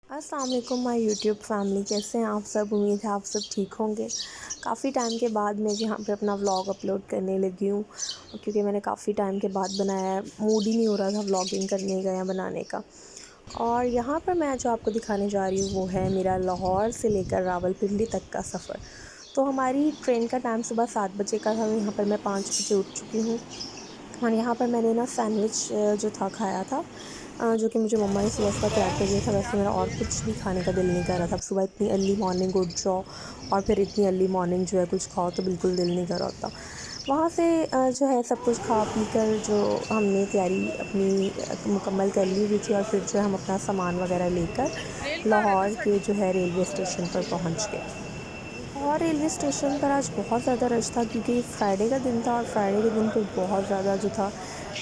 अस्सलाम वालेकुम my YouTube family, कैसे हैं आप सब। उम्मीद है आप सब ठीक होंगे। काफ़ी टाइम के बाद मैं यहाँ पे अपना व्लॉग अपलोड करने लगी हूँ, क्योंकि मैंने काफ़ी टाइम के बाद बनाया है। मूड ही नहीं हो रहा था व्लॉगिंग करने का या बनाने का। और यहाँ पर मैं जो आपको दिखाने जा रही हूँ वो है मेरा लाहौर से लेकर रावलपिंडी तक का सफ़र। तो हमारी ट्रेन का टाइम सुबह 7 बजे का था। यहाँ पर मैं 5 बजे उठ चुकी हूँ। और यहाँ पर मैंने ना सैंडविच जो था खाया था, जो कि मुझे मम्मा ने सुबह-सुबह तैयार कर दिया था। वैसे मेरा और कुछ भी खाने का दिल नहीं कर रहा था। अब सुबह इतनी अर्ली मॉर्निंग उठ जाओ और फिर इतनी अर्ली मॉर्निंग जो है कुछ खाओ तो बिल्कुल दिल नहीं कर रहा होता। वहाँ से जो है सब कुछ खा पी कर जो हमने तैयारी अपनी मुकम्मल कर ली हुई थी, और फिर जो है हम अपना सामान वग़ैरह लेकर लाहौर के जो है रेलवे स्टेशन पर पहुँच गए। और रेलवे स्टेशन पर आज बहुत ज़्यादा रश था, क्योंकि फ्राइडे का दिन था, और फ्राइडे के दिन पे बहुत ज़्यादा जो था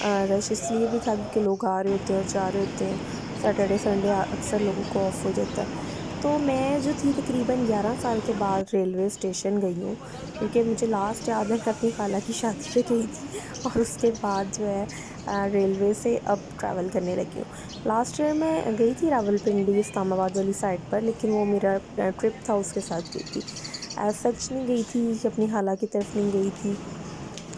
रश इसलिए भी था क्योंकि लोग आ रहे होते हैं और जा रहे होते हैं। सैटरडे संडे अक्सर लोगों को ऑफ हो जाता है। तो मैं जो थी तकरीबन 11 साल के बाद रेलवे स्टेशन गई हूँ, क्योंकि मुझे लास्ट याद है मैं अपनी खाला की शादी पे गई थी और उसके बाद जो है रेलवे से अब ट्रैवल करने लगी हूँ। लास्ट ईयर मैं गई थी रावलपिंडी इस्लामाबाद वाली साइड पर, लेकिन वो मेरा ट्रिप था उसके साथ गई थी। एज़ सच नहीं गई थी कि अपनी खाला की तरफ नहीं गई थी।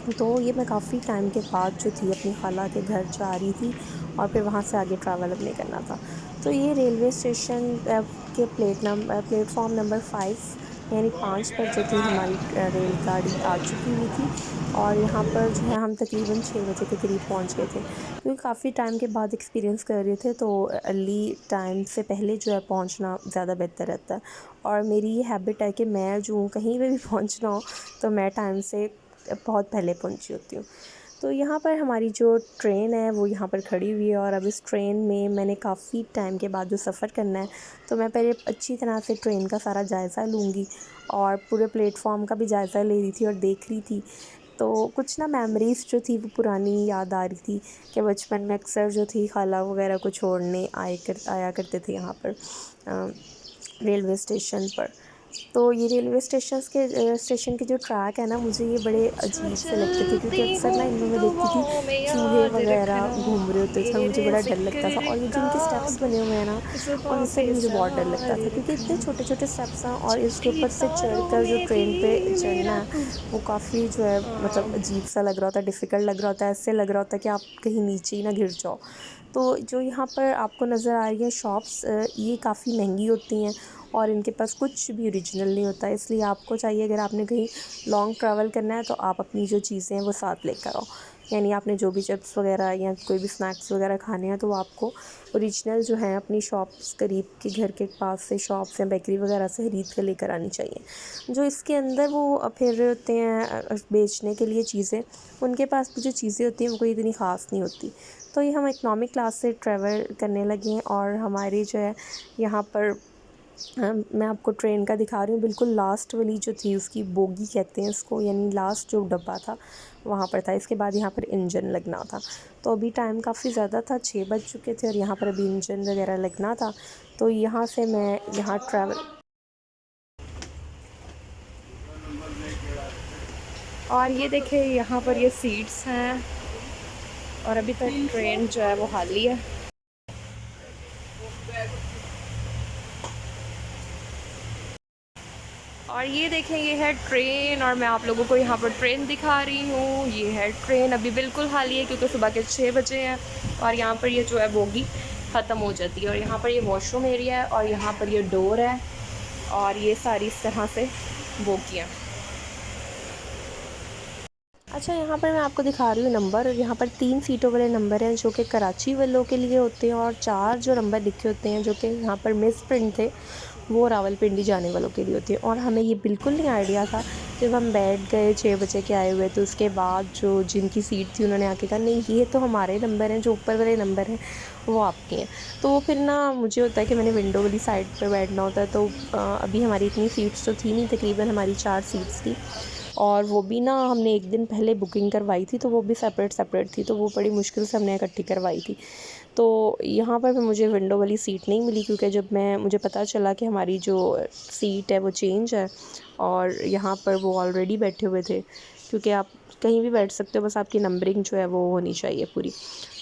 तो ये मैं काफ़ी टाइम के बाद जो थी अपनी खाला के घर जा रही थी, और फिर वहाँ से आगे ट्रैवल अपने करना था। तो ये रेलवे स्टेशन के प्लेटफ़ॉर्म नंबर 5 यानी 5 पर जो थी हमारी रेलगाड़ी आ चुकी हुई थी। और यहाँ पर जो है हम तकरीबन 6 बजे के करीब पहुँच गए थे, क्योंकि काफ़ी टाइम के बाद एक्सपीरियंस कर रहे थे, तो अर्ली टाइम से पहले जो है पहुँचना ज़्यादा बेहतर रहता है। और मेरी ये हैबिट है कि मैं जो कहीं पे भी पहुँचना हो तो मैं टाइम से बहुत पहले पहुँची होती हूँ। तो यहाँ पर हमारी जो ट्रेन है वो यहाँ पर खड़ी हुई है, और अब इस ट्रेन में मैंने काफ़ी टाइम के बाद जो सफ़र करना है, तो मैं पहले अच्छी तरह से ट्रेन का सारा जायज़ा लूँगी, और पूरे प्लेटफॉर्म का भी जायज़ा ले रही थी और देख रही थी। तो कुछ ना मेमोरीज़ जो थी वो पुरानी याद आ रही थी, कि बचपन में अक्सर जो थी खाला वगैरह को छोड़ने आया करते थे यहाँ पर रेलवे स्टेशन पर। तो ये रेलवे स्टेशन के जो ट्रैक है ना, मुझे ये बड़े अच्छा अजीब से लगते थे, क्योंकि चलती अक्सर ना इनमें हूँ मैं देखती थी दुआओं में चूहे याद वगैरह रखना घूम रहे होते थे और मुझे तेरे बड़ा डर लगता था। ज़िक्र और ये जो का इनके स्टेप्स बने हुए हैं ना, ज़ुबां उनसे भी पे मुझे बहुत डर लगता सार था, क्योंकि इतने रखना छोटे-छोटे स्टेप्स हैं, और इसके चिट्ठी ऊपर से तारों चढ़कर जो में ट्रेन पे भी चढ़ना मेरा है, तू। वो काफ़ी जो है मतलब अजीब-सा लग रहा होता है, डिफ़िकल्ट लग रहा होता है। ऐसे लग रहा होता है कि आप कहीं नीचे ही ना गिर जाओ। तो जो यहाँ पर आपको नज़र आ रही है शॉप्स, ये काफ़ी महंगी होती हैं, और इनके पास कुछ भी ओरिजिनल नहीं होता है। इसलिए आपको चाहिए, अगर आपने कहीं लॉन्ग ट्रैवल करना है, तो आप अपनी जो चीज़ें हैं वो साथ लेकर आओ। यानी आपने जो भी चिप्स वगैरह या कोई भी स्नैक्स वगैरह खाने हैं, तो वो आपको ओरिजिनल जो है अपनी शॉप्स करीब के घर के पास से शॉप्स या बेकरी वगैरह से खरीद कर लेकर आनी चाहिए। जो इसके अंदर वो फिर रहे होते हैं बेचने के लिए चीज़ें, उनके पास भी जो चीज़ें होती हैं वो कोई इतनी ख़ास नहीं होती। तो ये हम इकोनॉमिक क्लास से ट्रैवल करने लगे हैं, और हमारी जो है यहाँ पर मैं आपको ट्रेन का दिखा रही हूँ। बिल्कुल लास्ट वाली जो थी उसकी बोगी कहते हैं इसको, यानी लास्ट जो डब्बा था वहाँ पर था। इसके बाद यहाँ पर इंजन लगना था। तो अभी टाइम काफ़ी ज़्यादा था, 6 बज चुके थे, और यहाँ पर अभी इंजन वगैरह लगना था। तो यहाँ से मैं यहाँ ट्रैवल, और ये देखिए यहाँ पर ये सीट्स हैं, और अभी तक ट्रेन जो है वो खाली है। और ये देखें, ये है ट्रेन, और मैं आप लोगों को यहाँ पर ट्रेन दिखा रही हूँ। ये है ट्रेन, अभी बिल्कुल खाली है क्योंकि सुबह के 6 बजे हैं, और यहाँ पर ये जो है बोगी ख़त्म हो जाती है। और यहाँ पर ये वॉशरूम एरिया है, और यहाँ पर ये डोर है, और ये सारी इस तरह से बोगियाँ। अच्छा, यहाँ पर मैं आपको दिखा रही हूँ नंबर। यहाँ पर 3 सीटों वाले नंबर हैं जो कि कराची वालों के लिए होते हैं, और 4 जो नंबर लिखे होते हैं जो कि यहाँ पर मिस प्रिंट थे, वो रावलपिंडी जाने वालों के लिए होती है। और हमें ये बिल्कुल नहीं आइडिया था, जब हम बैठ गए 6 बजे के आए हुए, तो उसके बाद जो जिनकी सीट थी उन्होंने आके कहा नहीं ये तो हमारे नंबर हैं, जो ऊपर वाले नंबर हैं वो आपके हैं। तो फिर ना मुझे होता है कि मैंने विंडो वाली साइड पर बैठना होता है, तो अभी हमारी इतनी सीट्स तो थी नहीं, तकरीबन हमारी 4 सीट्स थी, और वो भी ना हमने एक दिन पहले बुकिंग करवाई थी, तो वो भी सेपरेट थी, तो वो बड़ी मुश्किल से हमने इकट्ठी करवाई थी। तो यहाँ पर भी मुझे विंडो वाली सीट नहीं मिली, क्योंकि जब मुझे पता चला कि हमारी जो सीट है वो चेंज है, और यहाँ पर वो ऑलरेडी बैठे हुए थे, क्योंकि आप कहीं भी बैठ सकते हो, बस आपकी नंबरिंग जो है वो होनी चाहिए पूरी।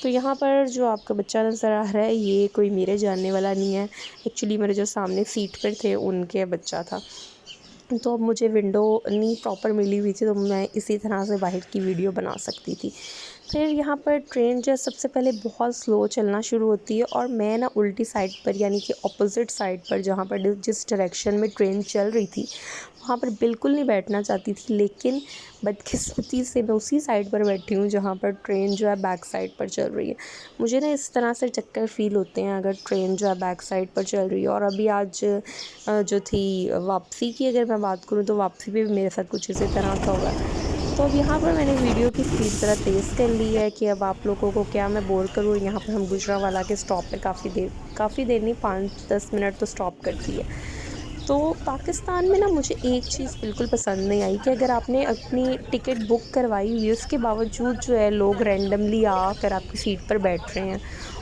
तो यहाँ पर जो आपका बच्चा नज़र आ रहा है ये कोई मेरे जानने वाला नहीं है, एक्चुअली मेरे जो सामने सीट पर थे उनके बच्चा था। तो अब मुझे विंडो नहीं प्रॉपर मिली हुई थी, तो मैं इसी तरह से बाहर की वीडियो बना सकती थी। फिर यहाँ पर ट्रेन जो है सबसे पहले बहुत स्लो चलना शुरू होती है, और मैं ना उल्टी साइड पर यानी कि अपोज़िट साइड पर जहाँ पर जिस डायरेक्शन में ट्रेन चल रही थी वहाँ पर बिल्कुल नहीं बैठना चाहती थी, लेकिन बदकिस्मती से मैं उसी साइड पर बैठी हूँ जहाँ पर ट्रेन जो है बैक साइड पर चल रही है। मुझे ना इस तरह से चक्कर फ़ील होते हैं अगर ट्रेन जो है बैक साइड पर चल रही है। और अभी आज जो थी वापसी की अगर मैं बात करूँ तो वापसी पे भी मेरे साथ कुछ इसी तरह का हुआ। तो अब यहाँ पर मैंने वीडियो की स्पीड ज़रा तेज़ कर ली है कि अब आप लोगों को क्या मैं बोर करूँ। यहाँ पर हम गुजरांवाला के स्टॉप पे काफ़ी देर नहीं 5-10 मिनट तो स्टॉप करती है। तो पाकिस्तान में ना मुझे एक चीज़ बिल्कुल पसंद नहीं आई कि अगर आपने अपनी टिकट बुक करवाई हुई है उसके बावजूद जो है लोग रैंडमली आकर आपकी सीट पर बैठ रहे हैं।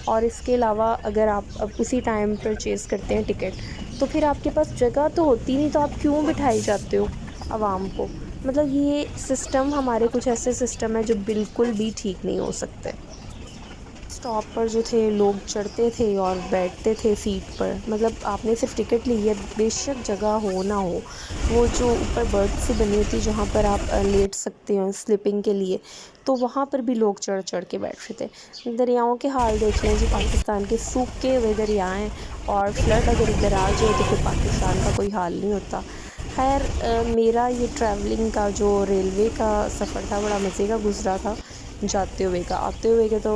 और इसके अलावा अगर आप अब उसी टाइम परचेज़ करते हैं टिकट, तो फिर आपके पास जगह तो होती नहीं, तो आप क्यों बिठाई जाते हो आवाम को। मतलब ये सिस्टम, हमारे कुछ ऐसे सिस्टम है जो बिल्कुल भी ठीक नहीं हो सकते। स्टॉप पर जो थे लोग चढ़ते थे और बैठते थे सीट पर, मतलब आपने सिर्फ टिकट ली है, बेशक जगह हो ना हो, वो जो ऊपर बर्थ सी बनी होती है जहाँ पर आप लेट सकते हो स्लीपिंग के लिए, तो वहाँ पर भी लोग चढ़ चढ़ के बैठ रहे थे। दरियाओं के हाल देख लें जी, पाकिस्तान के सूखे हुए दरिया हैं, और फ्लड अगर इधर आ जाए तो फिर पाकिस्तान का कोई हाल नहीं होता। खैर मेरा ये ट्रैवलिंग का जो रेलवे का सफ़र था बड़ा मज़े का गुज़रा था। जाते हुए का, आते हुए के तो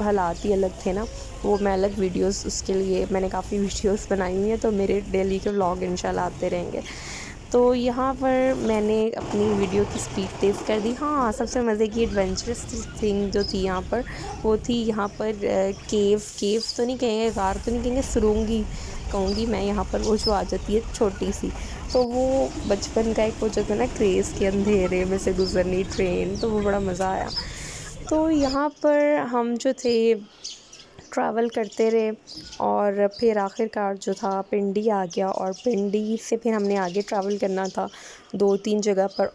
हालात ही अलग थे ना। वो मैं अलग वीडियोस, उसके लिए मैंने काफ़ी वीडियोस बनाई हुई हैं, तो मेरे डेली के व्लॉग इंशाल्लाह आते रहेंगे। तो यहाँ पर मैंने अपनी वीडियो की स्पीड तेज़ कर दी। हाँ, सबसे मज़े की एडवेंचरस थिंग जो थी यहाँ पर, वो थी यहाँ पर केव तो नहीं कहेंगे, गार तो नहीं कहेंगे, सुरंगी कहूँगी मैं यहाँ पर, वो जो आ जाती है छोटी सी। तो वो बचपन का एक वो जो था ना क्रेज़ के अंधेरे में से गुज़रनी ट्रेन, तो वो बड़ा मज़ा आया। तो यहाँ पर हम जो थे ट्रैवल करते रहे, और फिर आखिरकार जो था पिंडी आ गया, और पिंडी से फिर हमने आगे ट्रैवल करना था 2-3 जगह पर।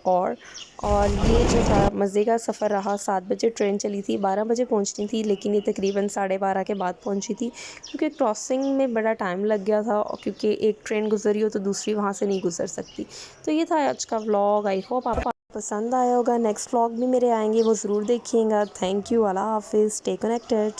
और ये जो था मज़े का सफ़र रहा। 7 बजे ट्रेन चली थी, 12 बजे पहुंचनी थी, लेकिन ये तकरीबन 12:30 के बाद पहुंची थी, क्योंकि क्रॉसिंग में बड़ा टाइम लग गया था, और क्योंकि एक ट्रेन गुज़री हो तो दूसरी वहाँ से नहीं गुज़र सकती। तो ये था आज का व्लॉग। आई होप आपको पसंद आया होगा। नेक्स्ट व्लॉग भी मेरे आएंगे, वो ज़रूर देखिएगा। थैंक यू, अल्लाह हाफिज़, स्टे कनेक्टेड।